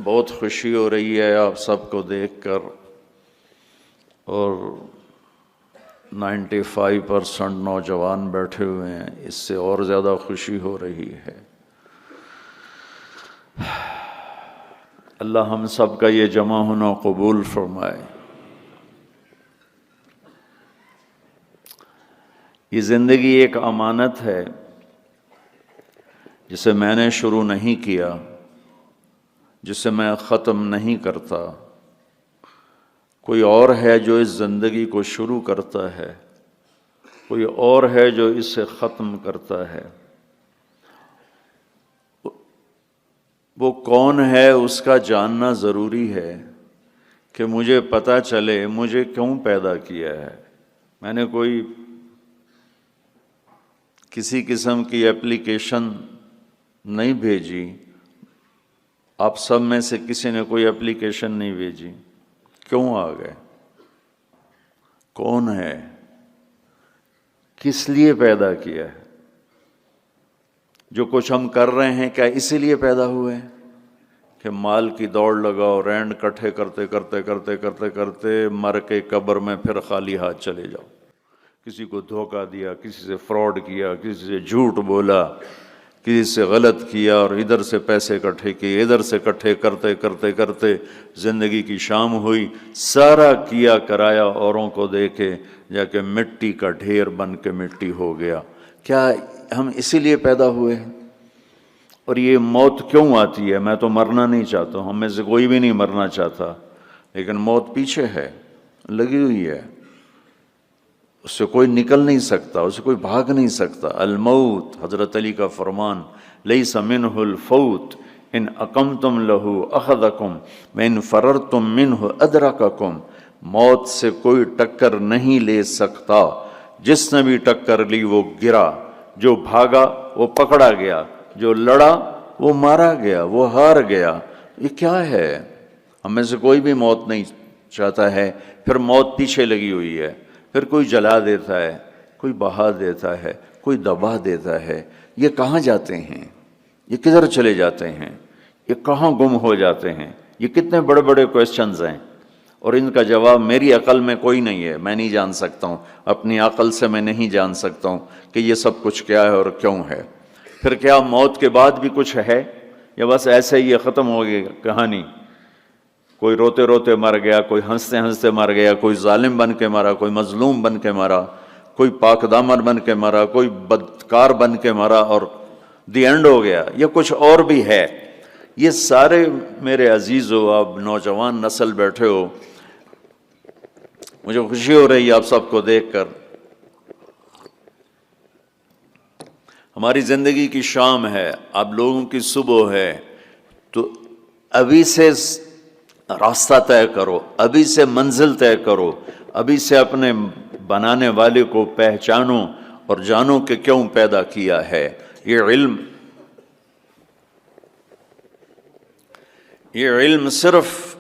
بہت خوشی ہو رہی ہے آپ سب کو دیکھ کر، اور 95% نوجوان بیٹھے ہوئے ہیں، اس سے اور زیادہ خوشی ہو رہی ہے۔ اللہ ہم سب کا یہ جمع ہونا قبول فرمائے۔ یہ زندگی ایک امانت ہے جسے میں نے شروع نہیں کیا، جسے میں ختم نہیں کرتا۔ کوئی اور ہے جو اس زندگی کو شروع کرتا ہے، کوئی اور ہے جو اسے ختم کرتا ہے۔ وہ کون ہے اس کا جاننا ضروری ہے کہ مجھے پتہ چلے مجھے کیوں پیدا کیا ہے۔ میں نے کوئی کسی قسم کی اپلیکیشن نہیں بھیجی، آپ سب میں سے کسی نے کوئی اپلیکیشن نہیں بھیجی، کیوں آ گئے؟ کون ہے؟ کس لیے پیدا کیا ہے؟ جو کچھ ہم کر رہے ہیں کیا اسی لیے پیدا ہوئے ہیں کہ مال کی دوڑ لگاؤ، رینڈ کٹھے کرتے کرتے کرتے کرتے کرتے مر کے قبر میں پھر خالی ہاتھ چلے جاؤ؟ کسی کو دھوکہ دیا، کسی سے فراڈ کیا، کسی سے جھوٹ بولا، کسی سے غلط کیا، اور ادھر سے پیسے اکٹھے کیے، ادھر سے اکٹھے کرتے کرتے کرتے زندگی کی شام ہوئی، سارا کیا کرایا اوروں کو دے کے جا کے مٹی کا ڈھیر بن کے مٹی ہو گیا۔ کیا ہم اسی لیے پیدا ہوئے ہیں؟ اور یہ موت کیوں آتی ہے؟ میں تو مرنا نہیں چاہتا ہوں، ہم میں سے کوئی بھی نہیں مرنا چاہتا، لیکن موت پیچھے ہے، لگی ہوئی ہے، اس سے کوئی نکل نہیں سکتا، اس سے کوئی بھاگ نہیں سکتا۔ الموت، حضرت علی کا فرمان، لیس منہ الفوت ان اقمتم لہ اخذکم وان فررتم منہ ادرککم۔ موت سے کوئی ٹکر نہیں لے سکتا، جس نے بھی ٹکر لی وہ گرا، جو بھاگا وہ پکڑا گیا، جو لڑا وہ مارا گیا، وہ ہار گیا۔ یہ کیا ہے؟ ہم میں سے کوئی بھی موت نہیں چاہتا ہے، پھر موت پیچھے لگی ہوئی ہے، پھر کوئی جلا دیتا ہے، کوئی بہا دیتا ہے، کوئی دبا دیتا ہے۔ یہ کہاں جاتے ہیں؟ یہ کدھر چلے جاتے ہیں؟ یہ کہاں گم ہو جاتے ہیں؟ یہ کتنے بڑے بڑے کویسچنز ہیں، اور ان کا جواب میری عقل میں کوئی نہیں ہے، میں نہیں جان سکتا ہوں، اپنی عقل سے میں نہیں جان سکتا ہوں کہ یہ سب کچھ کیا ہے اور کیوں ہے۔ پھر کیا موت کے بعد بھی کچھ ہے، یا بس ایسے ہی یہ ختم ہو گئی کہانی؟ کوئی روتے روتے مر گیا، کوئی ہنستے ہنستے مر گیا، کوئی ظالم بن کے مرا، کوئی مظلوم بن کے مرا، کوئی پاک دامن بن کے مرا، کوئی بدکار بن کے مرا، اور دی اینڈ ہو گیا؟ یہ کچھ اور بھی ہے؟ یہ سارے میرے عزیزو، آپ نوجوان نسل بیٹھے ہو، مجھے خوشی ہو رہی ہے آپ سب کو دیکھ کر۔ ہماری زندگی کی شام ہے، آپ لوگوں کی صبح ہے، تو ابھی سے راستہ طے کرو، ابھی سے منزل طے کرو، ابھی سے اپنے بنانے والے کو پہچانو اور جانو کہ کیوں پیدا کیا ہے۔ یہ علم صرف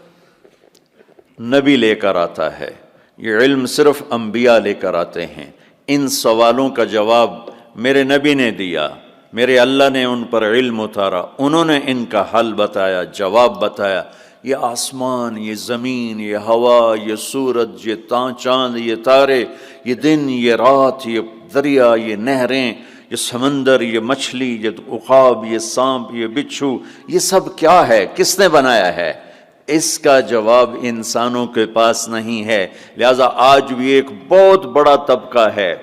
نبی لے کر آتا ہے، یہ علم صرف انبیاء لے کر آتے ہیں۔ ان سوالوں کا جواب میرے نبی نے دیا، میرے اللہ نے ان پر علم اتارا، انہوں نے ان کا حل بتایا، جواب بتایا۔ یہ آسمان، یہ زمین، یہ ہوا، یہ سورج، یہ چاند، یہ تارے، یہ دن، یہ رات، یہ دریا، یہ نہریں، یہ سمندر، یہ مچھلی، یہ عقاب، یہ سانپ، یہ بچھو، یہ سب کیا ہے؟ کس نے بنایا ہے؟ اس کا جواب انسانوں کے پاس نہیں ہے۔ لہذا آج بھی ایک بہت بڑا طبقہ ہے،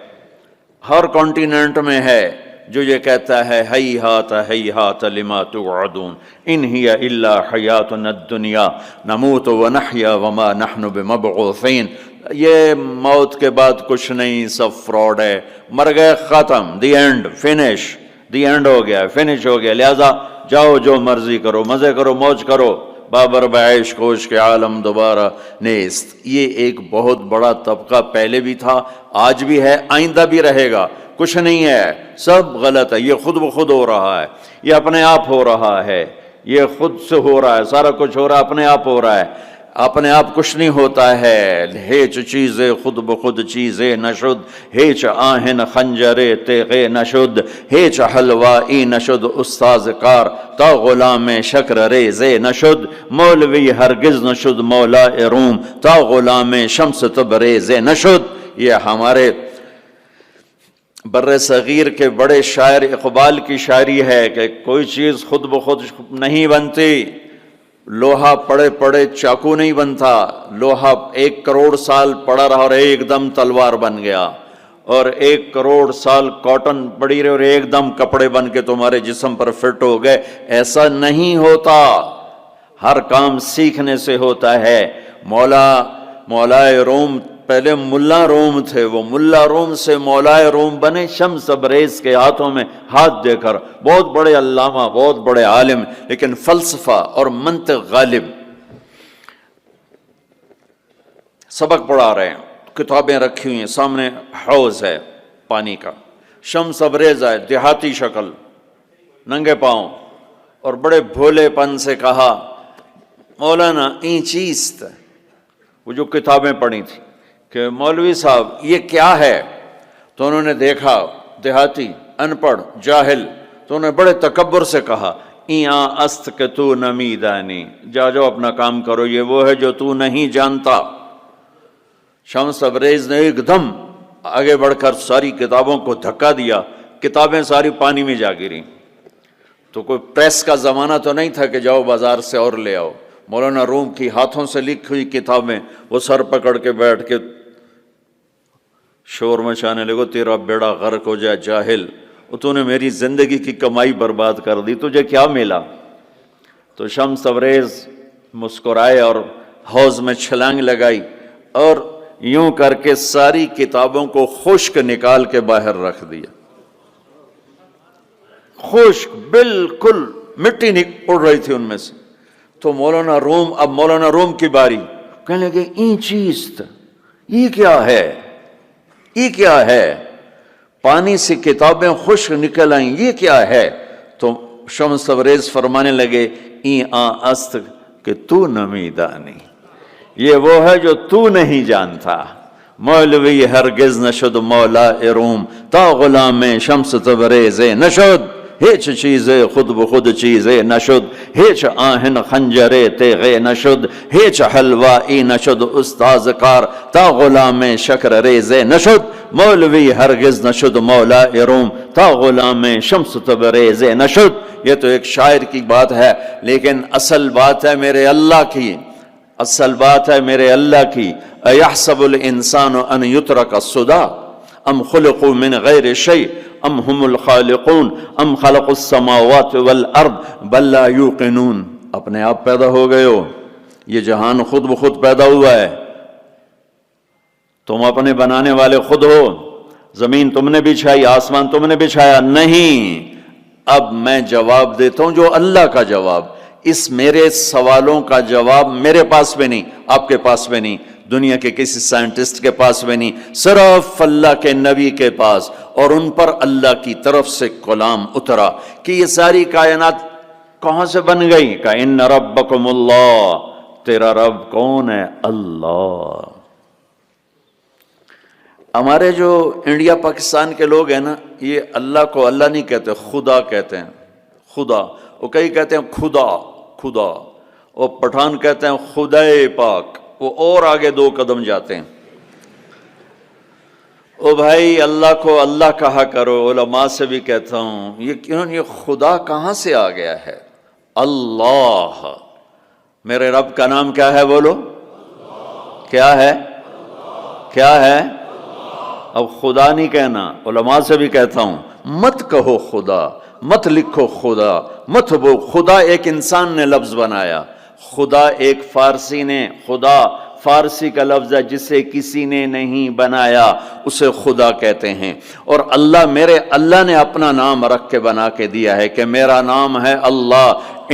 ہر کانٹیننٹ میں ہے، جو یہ کہتا ہے ہیہات ہیہات لما توعدون ان ہی الا حیاتنا الدنیا نموت ونحیا وما نحن بمبعوثین۔ یہ موت کے بعد کچھ نہیں، سب فراڈ ہے، مر گئے، ختم، the end, finish, the end ہو گیا، فنش ہو گیا۔ لہذا جاؤ جو مرضی کرو، مزے کرو، موج کرو، بابر بعیش کوش کے عالم دوبارہ نیست۔ یہ ایک بہت بڑا طبقہ پہلے بھی تھا، آج بھی ہے، آئندہ بھی رہے گا۔ کچھ نہیں ہے، سب غلط ہے، یہ خود بخود ہو رہا ہے، یہ اپنے آپ ہو رہا ہے، یہ خود سے ہو رہا ہے، سارا کچھ ہو رہا ہے، اپنے آپ ہو رہا ہے۔ اپنے آپ کچھ نہیں ہوتا ہے، ہیچ چیزیں خود بخود چیزیں نشد، ہیچ آہن خنجرے تیغے نشد، ہیچ حلوائی نشد استاذ کار، تا غلام شکر ریزے نشد، مولوی ہرگز نشد مولا روم، تا غلام شمس تبریزے نشد۔ یہ ہمارے بر صغیر کے بڑے شاعر اقبال کی شاعری ہے کہ کوئی چیز خود بخود نہیں بنتی، لوہا پڑے پڑے چاقو نہیں بنتا، لوہا 1 کروڑ سال پڑا رہا اور ایک دم تلوار بن گیا، اور 1 کروڑ سال کاٹن پڑی رہی اور ایک دم کپڑے بن کے تمہارے جسم پر فٹ ہو گئے۔ ایسا نہیں ہوتا، ہر کام سیکھنے سے ہوتا ہے۔ مولائے روم پہلے ملا روم تھے، وہ ملا روم سے مولائے روم بنے شمس تبریز کے ہاتھوں میں ہاتھ دے کر، بہت بڑے علامہ، بہت بڑے عالم، لیکن فلسفہ اور منطق غالب۔ سبق پڑھا رہے ہیں، کتابیں رکھی ہوئی ہیں سامنے، حوض ہے پانی کا، شمس تبریز ہے، دیہاتی شکل، ننگے پاؤں، اور بڑے بھولے پن سے کہا مولانا این چیست، وہ جو کتابیں پڑھی تھی کہ مولوی صاحب یہ کیا ہے؟ تو انہوں نے دیکھا دیہاتی، ان پڑھ، جاہل، تو انہوں نے بڑے تکبر سے کہا ایاں است کہ تو نمیدانی، جاؤ اپنا کام کرو، یہ وہ ہے جو تو نہیں جانتا۔ شمس تبریز نے ایک دم آگے بڑھ کر ساری کتابوں کو دھکا دیا، کتابیں ساری پانی میں جا گریں۔ تو کوئی پریس کا زمانہ تو نہیں تھا کہ جاؤ بازار سے اور لے آؤ، مولانا روم کی ہاتھوں سے لکھی ہوئی کتابیں، وہ سر پکڑ کے بیٹھ کے شور مچانے لگو، تیرا بیڑا غرق ہو جائے جاہل، تو نے میری زندگی کی کمائی برباد کر دی، تجھے کیا ملا؟ تو شمس تبریز مسکرائے اور حوض میں چھلانگ لگائی اور یوں کر کے ساری کتابوں کو خشک نکال کے باہر رکھ دیا، خشک، بالکل مٹی اڑ رہی تھی ان میں سے۔ تو اب مولانا روم کی باری، کہنے لگے این چیز، یہ کیا ہے، یہ کیا ہے؟ پانی سے کتابیں خشک نکل آئیں، یہ کیا ہے؟ تو شمس تبریز فرمانے لگے این است کہ تو نمیدانی، یہ وہ ہے جو تو نہیں جانتا۔ مولوی ہرگز نشد مولا روم، تا غلام شمس تبریز نشد، ہیچ چیزیں خود بخود چیزیں نشد، ہیچ آہن خنجرے تیغے نشد، ہیچ حلوائی نشد استاذ کار، تا غلام شکر ریزے نشد، مولوی ہرگز نشد مولا روم، تا غلام شمس تبریز نشد۔ یہ تو ایک شاعر کی بات ہے، لیکن اصل بات ہے میرے اللہ کی، اصل بات ہے میرے اللہ کی۔ ایحسب الانسان ان یترک سدی ام خلقوا من غیر شیء ام هم الخالقون ام خلق السماوات والارض بل لا یوقنون۔ اپنے آپ پیدا ہو گئے ہو، یہ جہان خود بخود پیدا ہوا ہے، تم اپنے بنانے والے خود ہو، زمین تم نے بچھائی، آسمان تم نے بچھایا نہیں۔ اب میں جواب دیتا ہوں جو اللہ کا جواب، اس میرے سوالوں کا جواب میرے پاس بھی نہیں، آپ کے پاس بھی نہیں، دنیا کے کسی سائنٹسٹ کے پاس بھی نہیں، صرف اللہ کے نبی کے پاس، اور ان پر اللہ کی طرف سے کلام اترا کہ یہ ساری کائنات کہاں سے بن گئی؟ کہ ان ربکم اللہ، تیرا رب کون ہے؟ اللہ۔ ہمارے جو انڈیا پاکستان کے لوگ ہیں نا، یہ اللہ کو اللہ نہیں کہتے، خدا کہتے ہیں، خدا۔ وہ کئی کہتے ہیں خدا خدا، اور پٹھان کہتے ہیں خدائے پاک، وہ اور آگے 2 قدم جاتے ہیں۔ او بھائی اللہ کو اللہ کہا کرو، علماء سے بھی کہتا ہوں، یہ خدا کہاں سے آ گیا ہے؟ اللہ۔ میرے رب کا نام کیا ہے بولو؟ کیا ہے؟ کیا ہے؟ اب خدا نہیں کہنا، علماء سے بھی کہتا ہوں مت کہو خدا، مت لکھو خدا، مت وہ خدا ایک انسان نے لفظ بنایا، خدا ایک فارسی نے، خدا فارسی کا لفظ ہے جسے کسی نے نہیں بنایا، اسے خدا کہتے ہیں۔ اور اللہ، میرے اللہ نے اپنا نام رکھ کے بنا کے دیا ہے کہ میرا نام ہے اللہ،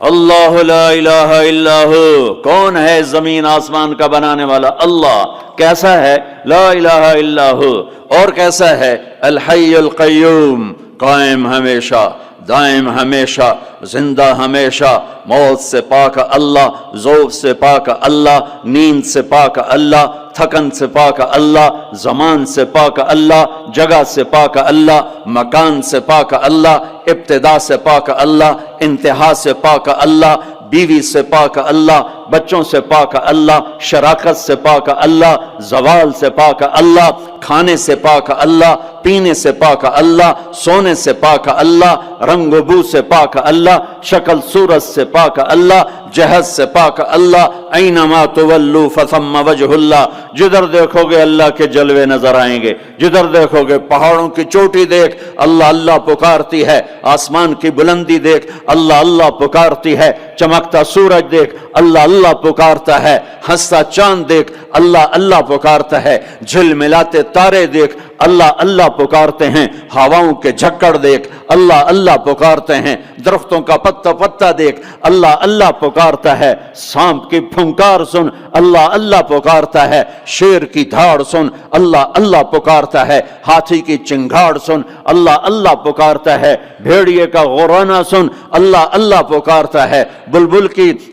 اللہ لا الہ الا ہو، کون ہے زمین آسمان کا بنانے والا؟ اللہ۔ کیسا ہے؟ لا الہ الا ہو۔ اور کیسا ہے؟ الحی القیوم، قائم ہمیشہ، دائم ہمیشہ، زندہ ہمیشہ، موت سے پاک اللہ، ذوق سے پاک اللہ، نیند سے پاک اللہ، تھکن سے پاک اللہ، زمان سے پاک اللہ، جگہ سے پاک اللہ، مکان سے پاک اللہ، ابتدا سے پاک اللہ، انتہا سے پاک اللہ، بیوی سے پاک اللہ، بچوں سے پاک اللہ، شراکت سے پاک اللہ، زوال سے پاک اللہ، کھانے سے پاک اللہ، پینے سے پاک اللہ، سونے سے پاک اللہ، رنگ و بو سے پاک اللہ، شکل صورت سے پاک اللہ، جہت سے پاک اللہ، اینما تولوا فثم وجہ اللہ، جدھر دیکھو گے اللہ کے جلوے نظر آئیں گے، جدھر دیکھو گے پہاڑوں کی چوٹی دیکھ اللہ اللہ پکارتی ہے، آسمان کی بلندی دیکھ اللہ اللہ پکارتی ہے، چمکتا سورج دیکھ اللہ اللہ پکارتا ہے، ہنستا چاند دیکھ اللہ اللہ پکارتا ہے، جھل ملاتے تارے دیکھ اللہ اللہ پکارتے ہیں، ہواؤں کے جھکڑ دیکھ اللہ اللہ پکارتے ہیں، درختوں کا پتا پتا دیکھ اللہ اللہ پکارتا ہے، سانپ کی پھنکار سن اللہ اللہ پکارتا ہے، شیر کی دھاڑ سن اللہ اللہ پکارتا ہے، ہاتھی کی چنگھاڑ سن اللہ اللہ پکارتا ہے، بھیڑیے کا غورانا سن اللہ اللہ پکارتا ہے، بلبل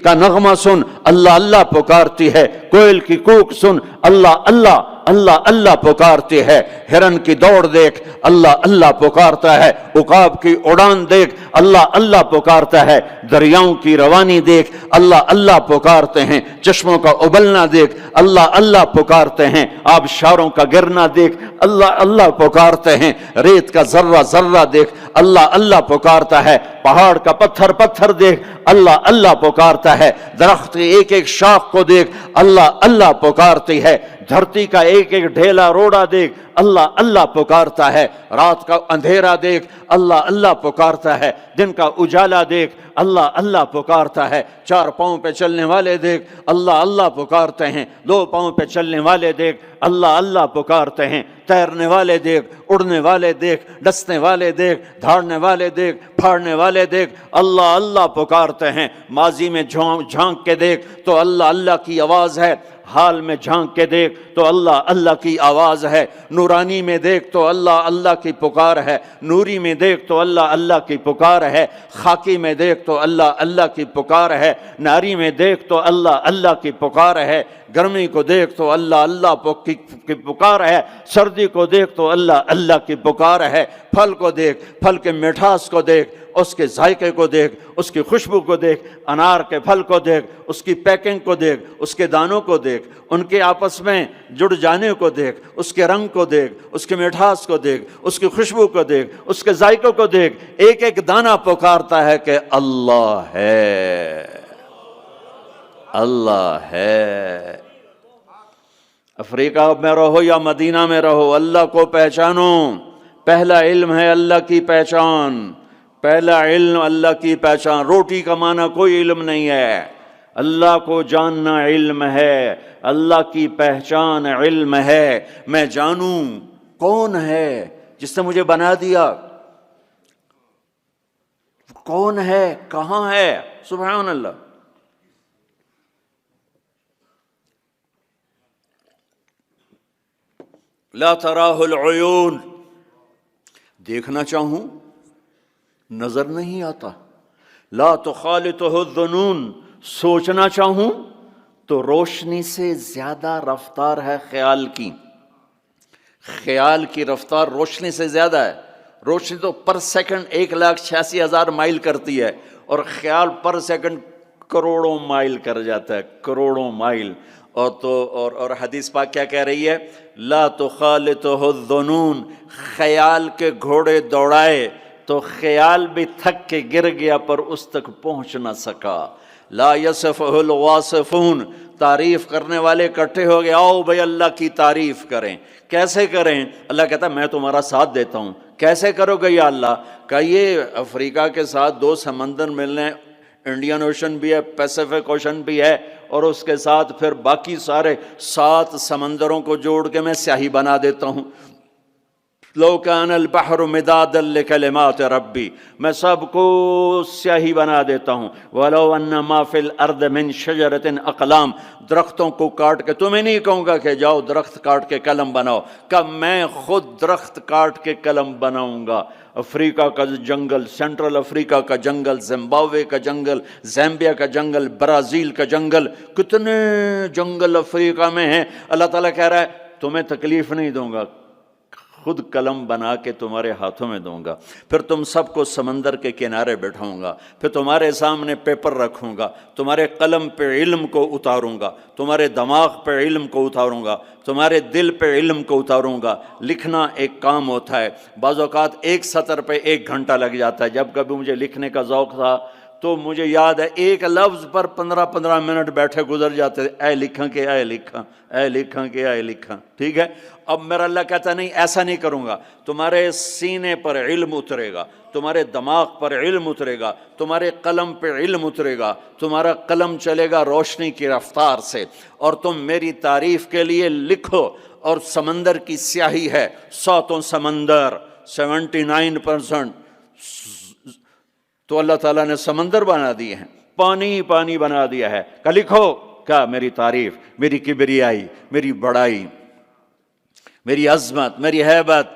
کا نغمہ سن اللہ اللہ پکارتی ہے، کوئل کی کوک سن اللہ اللہ اللہ اللہ پکارتی ہے، ہرن کی دوڑ دیکھ اللہ اللہ پکارتا ہے، عقاب کی اڑان دیکھ اللہ اللہ پکارتا ہے، دریاؤں کی روانی دیکھ اللہ اللہ پکارتے ہیں، چشموں کا ابلنا دیکھ اللہ اللہ پکارتے ہیں، آبشاروں کا گرنا دیکھ اللہ اللہ پکارتے ہیں، ریت کا ذرہ ذرہ دیکھ اللہ اللہ پکارتا ہے، پہاڑ کا پتھر پتھر دیکھ اللہ اللہ پکارتا ہے، درخت کی ایک ایک شاخ کو دیکھ اللہ اللہ پکارتی ہے، دھرتی کا ایک ایک ڈھیلا روڑا دیکھ اللہ اللہ پکارتا ہے، رات کا اندھیرا دیکھ اللہ اللہ پکارتا ہے، دن کا اجالا دیکھ اللہ اللہ پکارتا ہے، چار پاؤں پہ چلنے والے دیکھ اللہ اللہ پکارتے ہیں، دو پاؤں پہ چلنے والے دیکھ اللہ اللہ پکارتے ہیں، تیرنے والے دیکھ، اڑنے والے دیکھ، ڈسنے والے دیکھ، دھاڑنے والے دیکھ، پھاڑنے والے دیکھ اللہ اللہ پکارتے ہیں، ماضی میں جھانک کے دیکھ تو اللہ اللہ کی آواز ہے، حال میں جھانک کے دیکھ تو اللہ اللہ کی آواز ہے، نورانی میں دیکھ تو اللہ اللہ کی پکار ہے، نوری میں دیکھ تو اللہ اللہ کی پکار ہے، خاکی میں دیکھ تو اللہ اللہ کی پکار ہے، ناری میں دیکھ تو اللہ اللہ کی پکار ہے، گرمی کو دیکھ تو اللہ اللہ کی پکار ہے، سردی کو دیکھ تو اللہ اللہ کی پکار ہے، پھل کو دیکھ، پھل کے مٹھاس کو دیکھ، اس کے ذائقے کو دیکھ، اس کی خوشبو کو دیکھ، انار کے پھل کو دیکھ، اس کی پیکنگ کو دیکھ، اس کے دانوں کو دیکھ، ان کے آپس میں جڑ جانے کو دیکھ، اس کے رنگ کو دیکھ، اس کے مٹھاس کو دیکھ، اس کی خوشبو کو دیکھ، اس کے ذائقوں کو دیکھ، ایک ایک دانہ پکارتا ہے کہ اللہ ہے، اللہ ہے۔ افریقہ میں رہو یا مدینہ میں رہو، اللہ کو پہچانو، پہلا علم ہے اللہ کی پہچان، پہلا علم اللہ کی پہچان، روٹی کمانا کوئی علم نہیں ہے، اللہ کو جاننا علم ہے، اللہ کی پہچان علم ہے، میں جانوں کون ہے جس نے مجھے بنا دیا، کون ہے، کہاں ہے، سبحان اللہ۔ لا تراہ العیون، دیکھنا چاہوں نظر نہیں آتا، لا تخالطہ الظنون، سوچنا چاہوں تو روشنی سے زیادہ رفتار ہے خیال کی، خیال کی رفتار روشنی سے زیادہ ہے، روشنی تو پر سیکنڈ 1,86,000 مائل کرتی ہے، اور خیال پر سیکنڈ کروڑوں مائل کر جاتا ہے، کروڑوں مائل۔ اور حدیث پاک کیا کہہ رہی ہے؟ لا تخالطہ الظنون، خیال کے گھوڑے دوڑائے تو خیال بھی تھک کے گر گیا پر اس تک پہنچ نہ سکا۔ لا یصفہ الواصفون، تعریف کرنے والے اکٹھے ہو گئے، آؤ بھائی اللہ کی تعریف کریں، کیسے کریں؟ اللہ کہتا ہے میں تمہارا ساتھ دیتا ہوں، کیسے کرو گے یا اللہ؟ کہ یہ افریقہ کے ساتھ 2 سمندر ملنے، انڈین اوشن بھی ہے، پیسیفک اوشن بھی ہے، اور اس کے ساتھ پھر باقی سارے 7 سمندروں کو جوڑ کے میں سیاہی بنا دیتا ہوں، لو کان البحر مدادا لکلمات ربی، میں سب کو سیاہی بنا دیتا ہوں. ولو ان ما فی الارض من شجرۃ اقلام، درختوں کو کاٹ کے، تمہیں نہیں کہوں گا کہ جاؤ درخت کاٹ کے قلم بناؤ، کہ میں خود درخت کاٹ کے قلم بناؤں گا. افریقہ کا جنگل، سینٹرل افریقہ کا جنگل، زمبابوے کا جنگل، زامبیا کا جنگل، برازیل کا جنگل، کتنے جنگل افریقہ میں ہیں. اللہ تعالیٰ کہہ رہا ہے تمہیں تکلیف نہیں دوں گا، خود قلم بنا کے تمہارے ہاتھوں میں دوں گا. پھر تم سب کو سمندر کے کنارے بٹھاؤں گا، پھر تمہارے سامنے پیپر رکھوں گا، تمہارے قلم پہ علم کو اتاروں گا، تمہارے دماغ پہ علم کو اتاروں گا، تمہارے دل پہ علم کو اتاروں گا. لکھنا ایک کام ہوتا ہے، بعض اوقات ایک سطر پہ 1 گھنٹہ لگ جاتا ہے. جب کبھی مجھے لکھنے کا ذوق تھا تو مجھے یاد ہے ایک لفظ پر 15 منٹ بیٹھے گزر جاتے تھے، اے لکھاں کہ اے لکھاں، اے لکھاں کہ اے لکھاں. ٹھیک ہے، اب میرا اللہ کہتا نہیں ایسا نہیں کروں گا. تمہارے سینے پر علم اترے گا، تمہارے دماغ پر علم اترے گا، تمہارے قلم پہ علم اترے گا، تمہارا قلم چلے گا روشنی کی رفتار سے، اور تم میری تعریف کے لیے لکھو. اور سمندر کی سیاہی ہے، 100 سمندر، 79% تو اللہ تعالیٰ نے سمندر بنا دیے ہیں، پانی پانی بنا دیا ہے. کہ لکھو کیا میری تعریف، میری کبریائی، میری بڑائی، میری عظمت، میری ہیبت.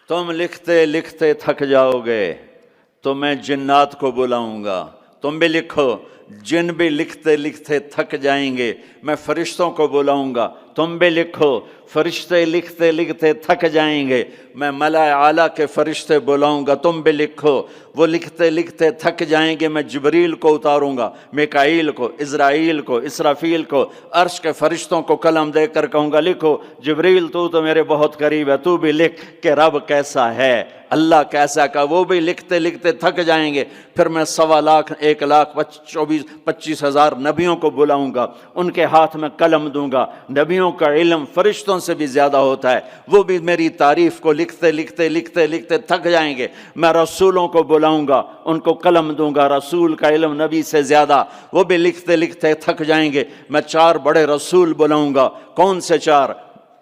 تم لکھتے لکھتے تھک جاؤ گے تو میں جنات کو بلاؤں گا، تم بھی لکھو. جن بھی لکھتے لکھتے تھک جائیں گے، میں فرشتوں کو بلاؤں گا، تم بھی لکھو. فرشتے لکھتے لکھتے تھک جائیں گے، میں ملائے اعلیٰ کے فرشتے بلاؤں گا، تم بھی لکھو. وہ لکھتے لکھتے تھک جائیں گے، میں جبریل کو اتاروں گا، میکائیل کو، اسرائیل کو، اسرافیل کو، عرش کے فرشتوں کو قلم دے کر کہوں گا لکھو. جبریل تو میرے بہت قریب ہے، تو بھی لکھ کہ رب کیسا ہے، اللہ کیسا کا. وہ بھی لکھتے لکھتے تھک جائیں گے. پھر میں 1,25,000 نبیوں کو بلاؤں گا، ان کے ہاتھ میں قلم دوں گا. نبیوں کا علم فرشتوں سے بھی زیادہ ہوتا ہے، وہ بھی میری تعریف کو لکھتے لکھتے لکھتے لکھتے تھک جائیں گے. میں رسولوں کو بلاؤں گا، ان کو قلم دوں گا، رسول کا علم نبی سے زیادہ، وہ بھی لکھتے لکھتے تھک جائیں گے. میں 4 بڑے رسول بلاؤں گا. کون سے 4؟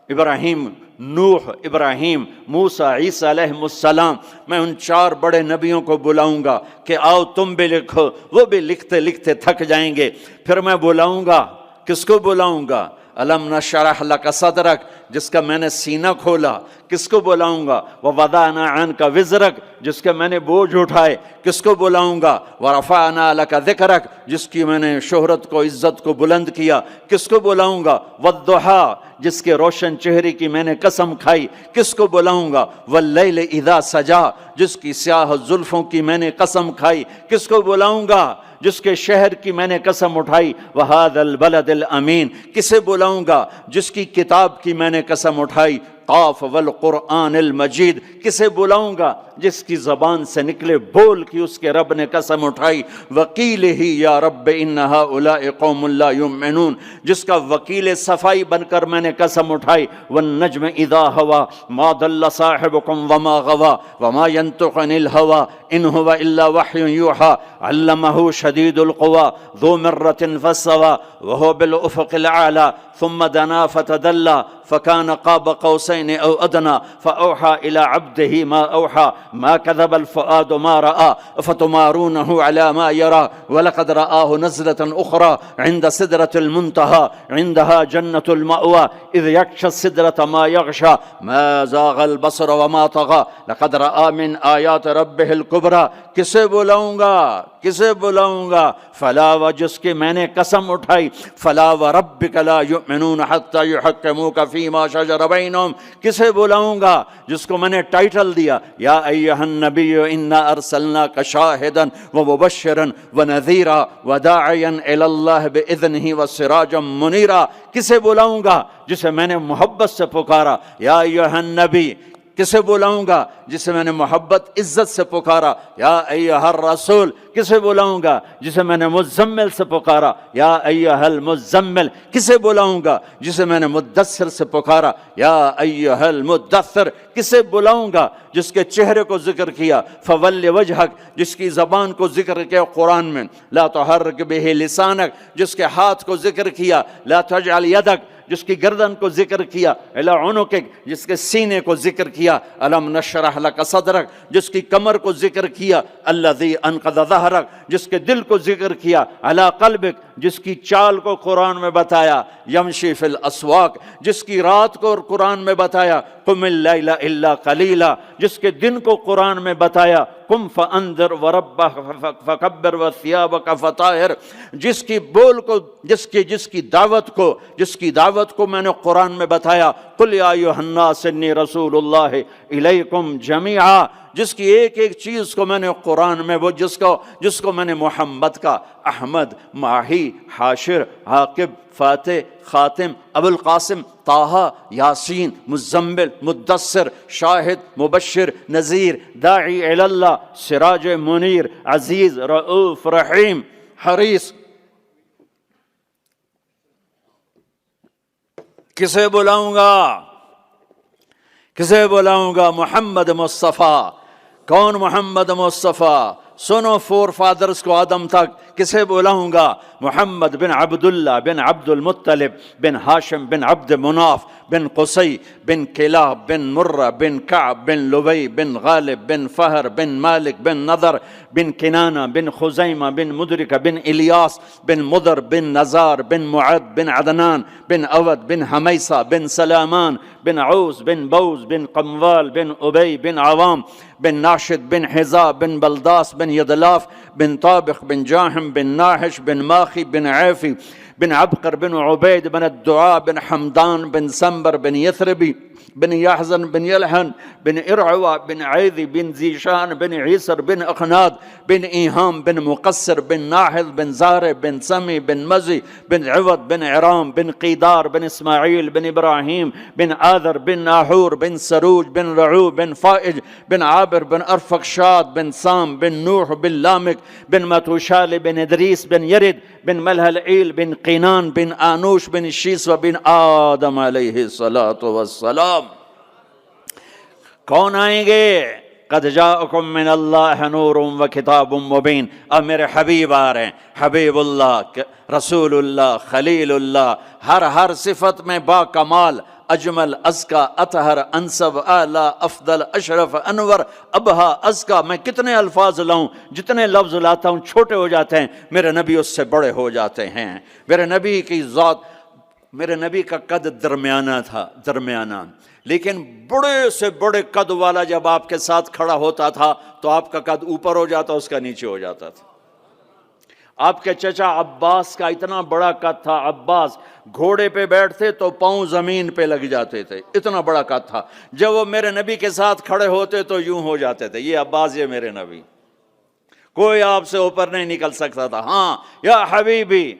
ابراہیم، نوح، ابراہیم، موسیٰ، عیسیٰ علیہ السلام. میں ان 4 بڑے نبیوں کو بلاؤں گا کہ آؤ تم بھی لکھو. وہ بھی لکھتے لکھتے تھک جائیں گے. پھر میں بلاؤں گا، کس کو بلاؤں گا؟ الم نشرح لک صدرک، جس کا میں نے سینہ کھولا. کس کو بلاؤں گا؟ ووضعنا عنک وزرک، جس کے میں نے بوجھ اٹھائے. کس کو بلاؤں گا؟ ورفعنا لک ذکرک، جس کی میں نے شہرت کو، عزت کو بلند کیا. کس کو بلاؤں گا؟ والضحیٰ، جس کے روشن چہرے کی میں نے قسم کھائی. کس کو بلاؤں گا؟ واللیل اذا سجا، جس کی سیاہ زلفوں کی میں نے قسم کھائی. کس کو بلاؤں گا؟ جس کے شہر کی میں نے قسم اٹھائی. وہذا البلد الامین، کسے بلاؤں گا؟ جس کی کتاب کی میں نے قسم اٹھائی. قاف والقرآن المجید، کسے بلاؤں گا؟ جس کی زبان سے نکلے بول کی اس کے رب نے قسم اٹھائی. وکیل ہی یا رب ان ہؤلاء قوم لا یؤمنون، جس کا وکیل صفائی بن کر میں نے قسم اٹھائی. والنجم اذا ہوا ما ضل صاحبکم وما غوا وما ينطق عن الهوى ان هو الا وحی یوحى علمه شدید القوى ذو مرة فاستوى وهو بالافق الاعلى ثم دنا فتدلى فكان قاب قوسين او ادنى فاوحى الى عبده ما اوحى ما كذب الفؤاد ما راى فتمارونه على ما يرى ولقد رآه نزلة اخرى عند سدرة المنتهى عندها جنة المأوى اذ يغشى السدرة ما يغشى ما زاغ البصر وما طغى لقد رآ من آیات ربه الكبرى. کسے بلاؤں گا؟ کسے بلاؤں گا؟ فلا، و جس کی میں نے قسم اٹھائی. فلا وربک لا یؤمنون حتی یحکموک فیما شجر بینہم. کسے بلاؤں گا؟ جس کو میں نے ٹائٹل دیا یا ایھا النبی انا ارسلناک شاہدا ومبشرا ونذیرا وداعیا الی اللہ باذنہ وسراجا منیرا. کسے بلاؤں گا؟ جسے میں نے محبت سے پکارا یا ایھا النبی. کسے بلاؤں گا؟ جسے میں نے محبت عزت سے پکارا یا ایھا الرسول. کسے بلاؤں گا؟ جسے میں نے مزمل سے پکارا یا ایھا المزمل. کسے بلاؤں گا؟ جسے میں نے مدثر سے پکارا یا ایھا المدثر. کسے بلاؤں گا؟ جس کے چہرے کو ذکر کیا. فول وجہک، جس کی زبان کو ذکر کیا قرآن میں. لا تحرک بہ لسانک، جس کے ہاتھ کو ذکر کیا. لا تجعل یدک، جس کی گردن کو ذکر کیا، الی عنقک جس کے سینے کو ذکر کیا، الم نشرح لک صدرک جس کی کمر کو ذکر کیا، الذی انقض ظہرک جس کے دل کو ذکر کیا، علی قلبک جس کی چال کو قرآن میں بتایا، یمشی فی الاسواق جس کی رات کو قرآن میں بتایا، قم اللیل الا قلیلا جس کے دن کو قرآن میں بتایا، قم فانذر وربک فکبر وثیابک فطہر جس کی بول کو جس کی دعوت کو میں نے قرآن میں بتایا، قل یا ایھا الناس انی رسول اللہ الیکم جمیعا جس کی ایک ایک چیز کو میں نے قرآن میں وہ جس کو میں نے محمد کا احمد، ماہی، حاشر، عاقب، فاتح، خاتم، ابو القاسم، طٰہٰ، یاسین، مزمل، مدثر، شاہد، مبشر، نذیر، داعی الی اللہ، سراج منیر، عزیز، رؤوف، رحیم، حریص، کسے بلاؤں گا؟ محمد مصطفیٰ۔ کون محمد مصطفیٰ؟ سنو فور فادرز کو آدم تک، کسے بلاؤں گا؟ محمد بن عبداللہ بن عبد المطلب بن ہاشم بن عبد مناف بن قصی بن کلاب بن مرہ بن کعب بن لبی بن غالب بن فہر بن مالک بن نضر بن کنانہ بن خزیمہ بن مدرکہ بن الیاس بن مضر بن نزار بن معد بن عدنان بن اود بن حمیسہ بن سلامان بن عوس بن بوز بن قموال بن ابی بن عوام بن ناشد بن حذا بن بلداس بن یدلاف بن طابق بن جاہم بن ناحش بن ماخی بن عیفی بن عبقر بن عبید بن الدعاء بن حمدان بن سنبر بن یثربی بن یحزن بن یلحن بن ارعوا بن عیذی بن زیشان بن عیسر بن اخناد بن ایہام بن مقصر بن ناحل بن زارع بن سمی بن مزی بن عوض بن عرام بن قیدار بن اسماعیل بن ابراہیم بن آذر بن ناحور بن سروج بن رعو بن فائج بن عابر بن ارفقشاد بن سام بن نوح بن لامک بن متوشال بن ادریس بن یرد بن ملہلعیل بن قینان بن آنوش بن شیسو بن آدم علیہ السلام۔ کون آئیں گے؟ قد جاءکم من اللہ نور و کتاب مبین۔ اب میرے حبیب آ رہے ہیں، حبیب اللہ، رسول اللہ، خلیل اللہ، ہر صفت میں با کمال، اجمل، ازکا، اطہر، انسب، اعلیٰ، افضل، اشرف، انور، ابہا، ازکا۔ میں کتنے الفاظ لاؤں، جتنے لفظ لاتا ہوں چھوٹے ہو جاتے ہیں، میرے نبی اس سے بڑے ہو جاتے ہیں۔ میرے نبی کی ذات، میرے نبی کا قد درمیانہ، لیکن بڑے سے بڑے قد والا جب آپ کے ساتھ کھڑا ہوتا تھا تو آپ کا قد اوپر ہو جاتا، اس کا نیچے ہو جاتا تھا۔ آپ کے چچا عباس کا اتنا بڑا قد تھا، عباس گھوڑے پہ بیٹھتے تو پاؤں زمین پہ لگ جاتے تھے، اتنا بڑا قد تھا۔ جب وہ میرے نبی کے ساتھ کھڑے ہوتے تو یوں ہو جاتے تھے، یہ عباس، یہ میرے نبی، کوئی آپ سے اوپر نہیں نکل سکتا تھا۔ ہاں یا حبیبی،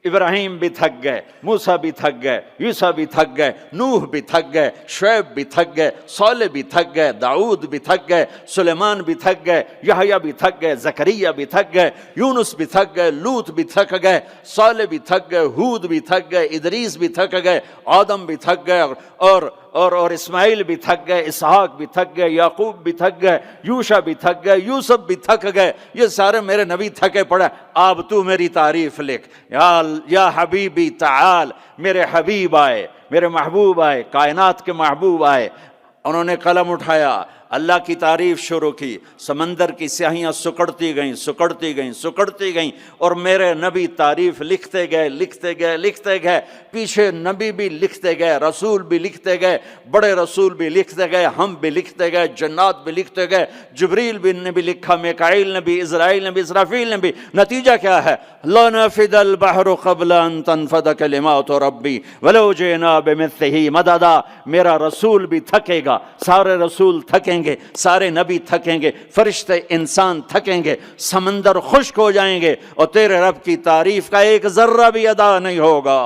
ابراہیم بھی تھک گئے، موسیٰ بھی تھک گئے، یوسف بھی تھک گئے، نوح بھی تھک گئے، شعیب بھی تھک گئے، صالح بھی تھک گئے، داؤد بھی تھک گئے، سلیمان بھی تھک گئے، یحییٰ بھی تھک گئے، زکریا بھی تھک گئے، یونس بھی تھک گئے، لوط بھی تھک گئے، صالح بھی تھک گئے، ہود بھی تھک گئے، ادریس بھی تھک گئے، آدم بھی تھک گئے، اور اسماعیل بھی تھک گئے، اسحاق بھی تھک گئے، یعقوب بھی تھک گئے، یوشع بھی تھک گئے، یوسف بھی تھک گئے، یہ سارے میرے نبی تھکے پڑے۔ اب تو میری تعریف لکھ، یا حبیبی تعال، میرے حبیب آئے، میرے محبوب آئے، کائنات کے محبوب آئے، انہوں نے قلم اٹھایا، اللہ کی تعریف شروع کی، سمندر کی سیاہیاں سکڑتی گئیں اور میرے نبی تعریف لکھتے گئے، پیچھے نبی بھی لکھتے گئے، رسول بھی لکھتے گئے، بڑے رسول بھی لکھتے گئے، ہم بھی لکھتے گئے، جنات بھی لکھتے گئے، جبریل نے بھی لکھا، میکائیل نے بھی، اسرائیل نے بھی، اسرافیل نے بھی۔ نتیجہ کیا ہے؟ لَنَفِدَ الْبَحْرُ قَبْلَ أَن تَنفَدَ كَلِمَاتُ رَبِّي وَلَوْ جِئْنَا بِمِثْلِهِ مَدَدًا۔ میرا رسول بھی تھکے گا، سارے رسول تھکیں گے، سارے نبی تھکیں گے، فرشتے انسان تھکیں گے، سمندر خشک ہو جائیں گے، اور تیرے رب کی تعریف کا ایک ذرہ بھی ادا نہیں ہوگا۔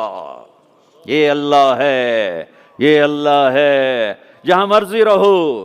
یہ اللہ ہے، یہ اللہ ہے۔ جہاں مرضی رہو،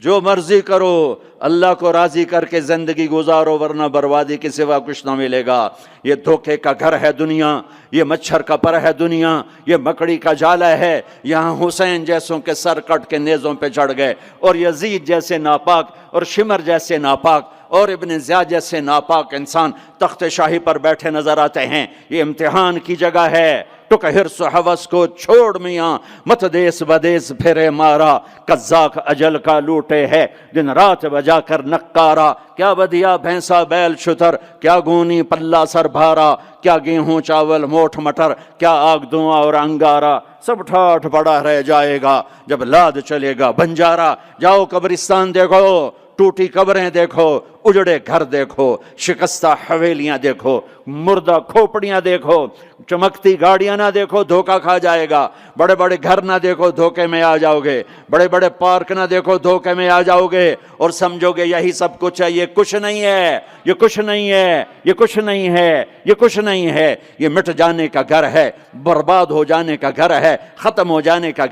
جو مرضی کرو، اللہ کو راضی کر کے زندگی گزارو، ورنہ بربادی کے سوا کچھ نہ ملے گا۔ یہ دھوکے کا گھر ہے دنیا، یہ مچھر کا پر ہے دنیا، یہ مکڑی کا جالا ہے۔ یہاں حسین جیسوں کے سر کٹ کے نیزوں پہ چڑھ گئے، اور یزید جیسے ناپاک، اور شمر جیسے ناپاک، اور ابن زیاد جیسے ناپاک انسان تخت شاہی پر بیٹھے نظر آتے ہیں۔ یہ امتحان کی جگہ ہے، ٹک حرص و حوث کو چھوڑ میاں، مت دیس بدیس پھرے مارا، قزاق اجل کا لوٹے ہے دن رات بجا کر نکارا، کیا بدیا بھینسا بیل شتر، کیا گونی پلہ سر بھارا، کیا گیہوں چاول موٹھ مٹر، کیا آگ دھواں اور انگارا، سب ٹھاٹھ پڑا رہ جائے گا جب لاد چلے گا بنجارا۔ جاؤ قبرستان دیکھو، ٹوٹی قبریں دیکھو، اجڑے گھر دیکھو، شکستہ حویلیاں دیکھو، مردہ کھوپڑیاں دیکھو، چمکتی گاڑیاں نہ دیکھو، دھوکہ کھا جائے گا، بڑے بڑے گھر نہ دیکھو، دھوکے میں آ جاؤ گے، بڑے بڑے پارک نہ دیکھو، دھوکے میں آ جاؤ گے، اور سمجھو گے یہی سب کچھ ہے۔ یہ کچھ نہیں ہے، یہ کچھ نہیں ہے، یہ کچھ نہیں ہے، یہ کچھ نہیں ہے، یہ مٹ جانے کا گھر ہے، برباد ہو جانے کا گھر ہے، ختم ہو جانے کا گھر